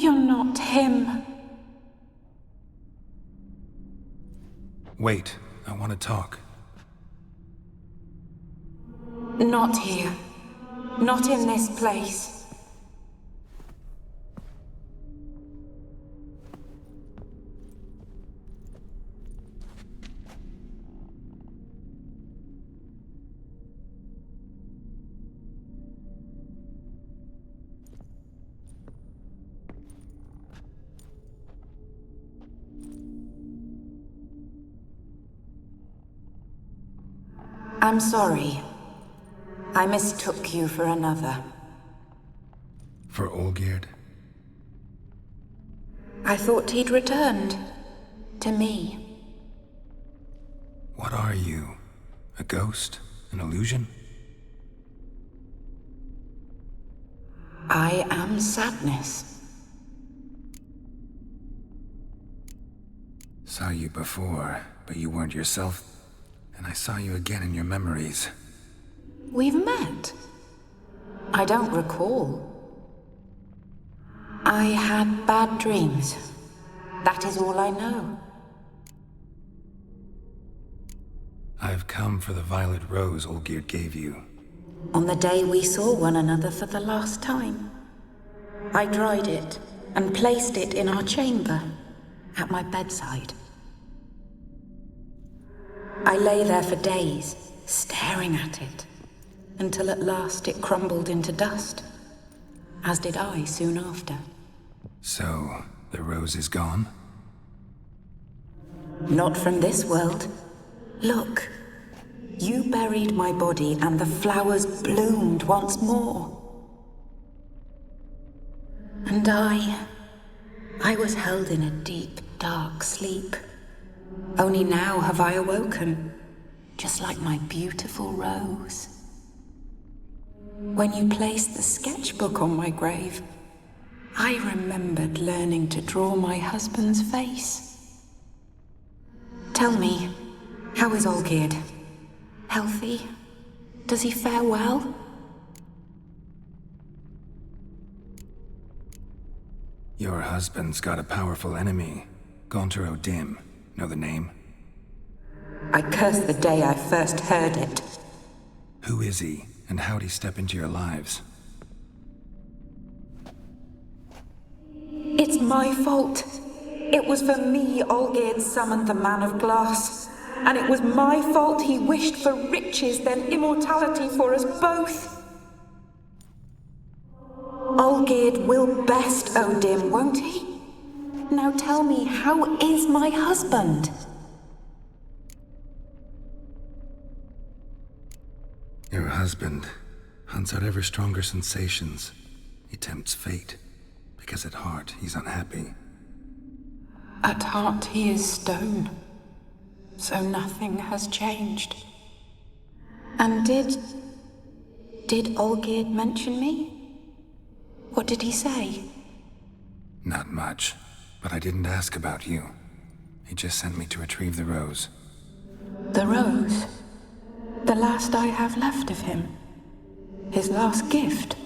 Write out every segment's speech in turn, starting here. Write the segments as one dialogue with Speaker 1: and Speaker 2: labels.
Speaker 1: You're not him.
Speaker 2: Wait, I want to talk.
Speaker 1: Not here. Not in this place. I'm sorry. I mistook you for another.
Speaker 2: For Olgierd?
Speaker 1: I thought he'd returned. To me.
Speaker 2: What are you? A ghost? An illusion?
Speaker 1: I am sadness.
Speaker 2: Saw you before, but you weren't yourself. And I saw you again in your memories.
Speaker 1: We've met. I don't recall. I had bad dreams. That is all I know.
Speaker 2: I've come for the violet rose Olgierd gave you.
Speaker 1: On the day we saw one another for the last time, I dried it and placed it in our chamber, at my bedside. I lay there for days, staring at it, until at last it crumbled into dust, as did I soon after.
Speaker 2: So, the rose is gone?
Speaker 1: Not from this world. Look, you buried my body and the flowers bloomed once more. And I was held in a deep, dark sleep. Only now have I awoken, just like my beautiful rose. When you placed the sketchbook on my grave, I remembered learning to draw my husband's face. Tell me, how is Olgierd? Healthy? Does he fare well?
Speaker 2: Your husband's got a powerful enemy. Gaunter O'Dim. Know the name?
Speaker 1: I curse the day I first heard it.
Speaker 2: Who is he, and how'd he step into your lives?
Speaker 1: It's my fault. It was for me Olgierd summoned the Man of Glass. And it was my fault he wished for riches, then immortality for us both. Olgierd will best O'Dim, won't he? Now tell me, how is my husband?
Speaker 2: Your husband hunts out ever stronger sensations. He tempts fate, because at heart he's unhappy.
Speaker 1: At heart he is stone, so nothing has changed. And did Olgierd mention me? What did he say?
Speaker 2: Not much, but I didn't ask about you. He just sent me to retrieve the rose.
Speaker 1: The rose? The last I have left of him? His last gift?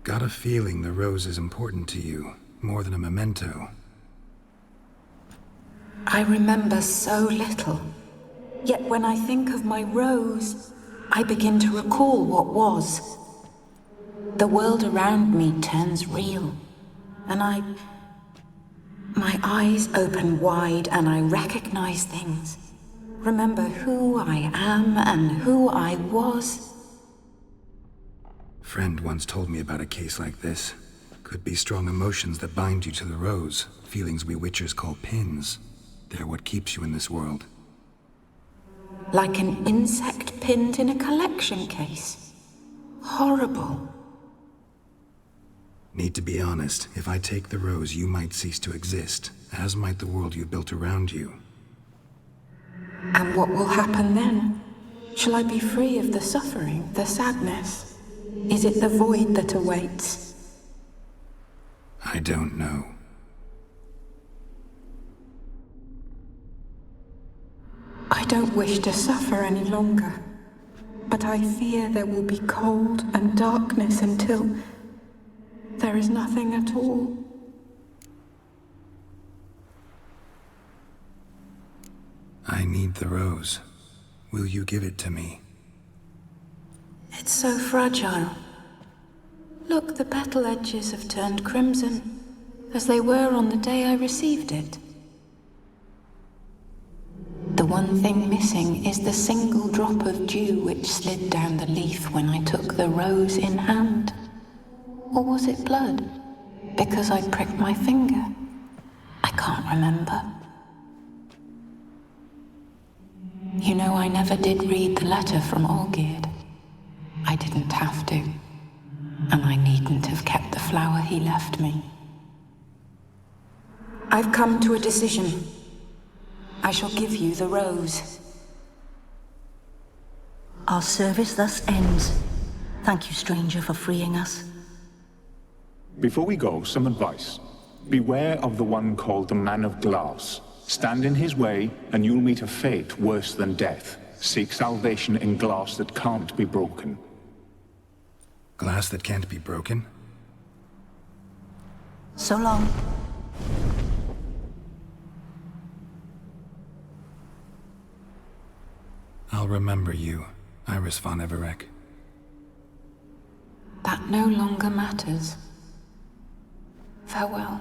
Speaker 2: Got a feeling the rose is important to you, more than a memento.
Speaker 1: I remember so little. Yet when I think of my rose, I begin to recall what was. The world around me turns real, and my eyes open wide and I recognize things. Remember who I am and who I was.
Speaker 2: Friend once told me about a case like this. Could be strong emotions that bind you to the rose, feelings we witchers call pins. They're what keeps you in this world.
Speaker 1: Like an insect pinned in a collection case. Horrible.
Speaker 2: Need to be honest, if I take the rose, you might cease to exist, as might the world you built around you.
Speaker 1: And what will happen then? Shall I be free of the suffering, the sadness? Is it the void that awaits?
Speaker 2: I don't know.
Speaker 1: I don't wish to suffer any longer, but I fear there will be cold and darkness until there is nothing at all.
Speaker 2: I need the rose. Will you give it to me?
Speaker 1: It's so fragile. Look, the petal edges have turned crimson, as they were on the day I received it. The one thing missing is the single drop of dew which slid down the leaf when I took the rose in hand. Or was it blood? Because I pricked my finger. I can't remember. You know, I never did read the letter from Olgierd. I didn't have to. And I needn't have kept the flower he left me. I've come to a decision. I shall give you the rose.
Speaker 3: Our service thus ends. Thank you, stranger, for freeing us.
Speaker 4: Before we go, some advice. Beware of the one called the Man of Glass. Stand in his way, and you'll meet a fate worse than death. Seek salvation in glass that can't be broken.
Speaker 2: Glass that can't be broken?
Speaker 3: So long.
Speaker 2: I'll remember you, Iris von Everec.
Speaker 1: That no longer matters. Farewell.